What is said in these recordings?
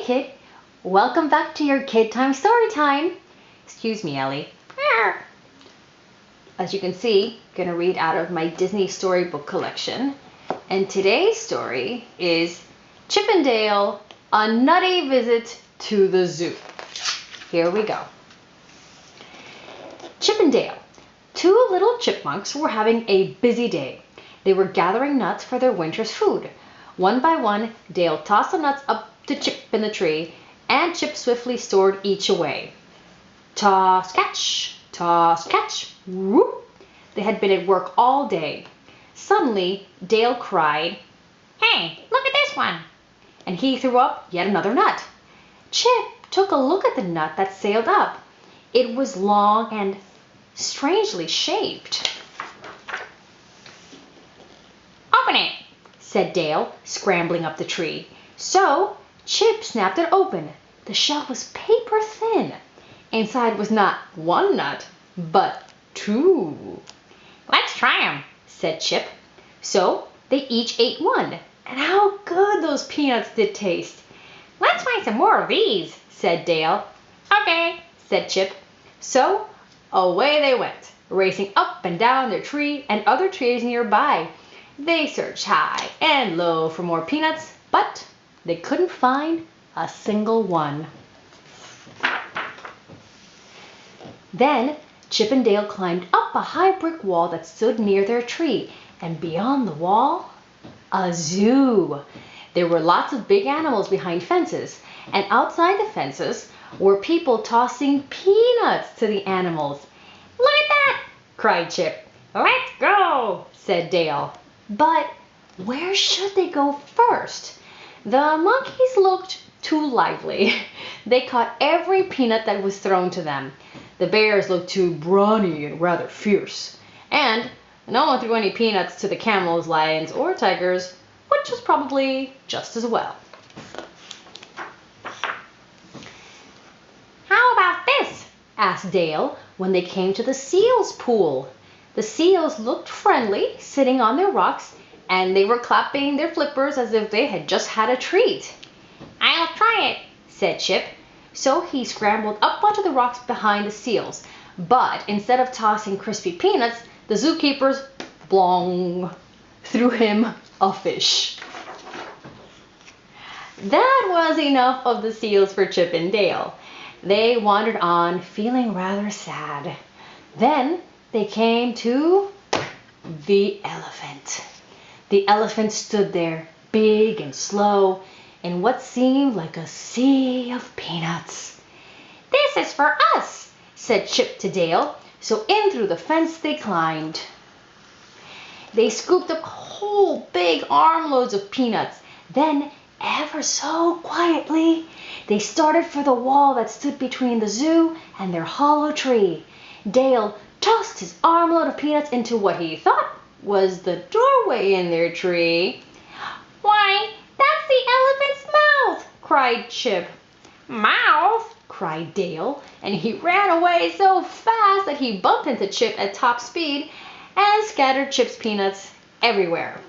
kid. Welcome back to your Kidtime Storytime. Excuse me, Ellie. As you can see, I'm going to read out of my Disney storybook collection. And today's story is Chip and Dale, A Nutty Visit to the Zoo. Here we go. Chip and Dale. Two little chipmunks were having a busy day. They were gathering nuts for their winter's food. One by one, Dale tossed the nuts up to Chip in the tree, and Chip swiftly stored each away. Toss, catch, whoop! They had been at work all day. Suddenly, Dale cried, "Hey, look at this one!" And he threw up yet another nut. Chip took a look at the nut that sailed up. It was long and strangely shaped. "Open it," said Dale, scrambling up the tree. So Chip snapped it open. The shell was paper thin. Inside was not one nut, but two. "Let's try 'em," said Chip. So they each ate one, and how good those peanuts did taste. "Let's find some more of these," said Dale. "Okay," said Chip. So away they went, racing up and down their tree and other trees nearby. They searched high and low for more peanuts, but they couldn't find a single one. Then Chip and Dale climbed up a high brick wall that stood near their tree, and beyond the wall, a zoo. There were lots of big animals behind fences, and outside the fences were people tossing peanuts to the animals. "Look at that!" cried Chip. "Let's go!" said Dale. But where should they go first? The monkeys looked too lively. They caught every peanut that was thrown to them. The bears looked too brawny and rather fierce. And no one threw any peanuts to the camels, lions, or tigers, which was probably just as well. "How about this?" asked Dale when they came to the seals' pool. The seals looked friendly, sitting on their rocks, and they were clapping their flippers as if they had just had a treat. "I'll try it," said Chip. So he scrambled up onto the rocks behind the seals. But instead of tossing crispy peanuts, the zookeepers, blong, threw him a fish. That was enough of the seals for Chip and Dale. They wandered on, feeling rather sad. Then they came to the elephant. The elephant stood there, big and slow, in what seemed like a sea of peanuts. "This is for us," said Chip to Dale, so in through the fence they climbed. They scooped up whole big armloads of peanuts. Then, ever so quietly, they started for the wall that stood between the zoo and their hollow tree. Dale tossed his armload of peanuts into what he thought was the doorway in their tree. "Why, that's the elephant's mouth!" cried Chip. "Mouth!" cried Dale, and he ran away so fast that he bumped into Chip at top speed and scattered Chip's peanuts everywhere.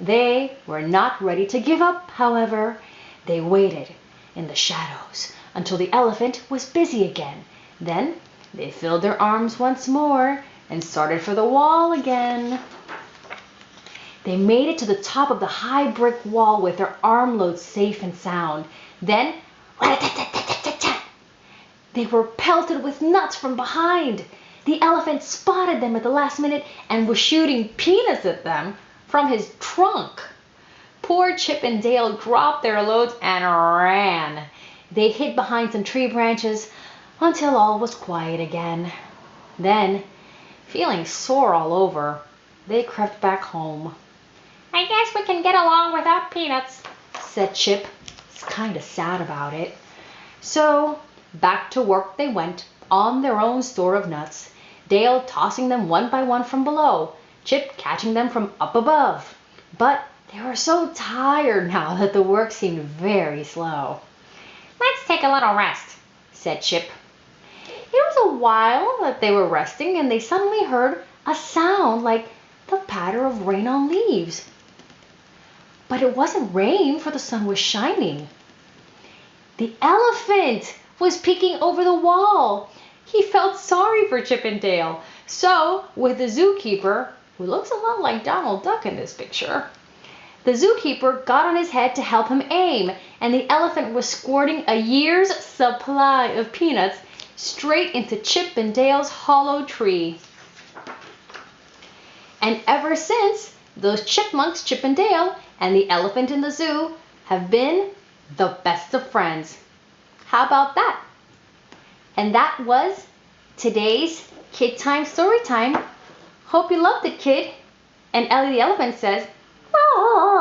They were not ready to give up, however. They waited in the shadows until the elephant was busy again. Then they filled their arms once more and started for the wall again. They made it to the top of the high brick wall with their armloads safe and sound. Then, rat-a-tat-tat-tat-tat, they were pelted with nuts from behind. The elephant spotted them at the last minute and was shooting peanuts at them from his trunk. Poor Chip and Dale dropped their loads and ran. They hid behind some tree branches until all was quiet again. Then, feeling sore all over, they crept back home. "I guess we can get along without peanuts," said Chip. He's kind of sad about it. So back to work they went on their own store of nuts, Dale tossing them one by one from below, Chip catching them from up above. But they were so tired now that the work seemed very slow. "Let's take a little rest," said Chip. It was a while that they were resting, and they suddenly heard a sound like the patter of rain on leaves. But it wasn't rain, for the sun was shining. The elephant was peeking over the wall. He felt sorry for Chip and Dale. So, with the zookeeper, who looks a lot like Donald Duck in this picture, the zookeeper got on his head to help him aim, and the elephant was squirting a year's supply of peanuts straight into Chip and Dale's hollow tree. And ever since, those chipmunks, Chip and Dale, and the elephant in the zoo have been the best of friends. How about that? And that was today's Kidtime Storytime. Hope you loved it, kid. And Ellie the elephant says, "Aww."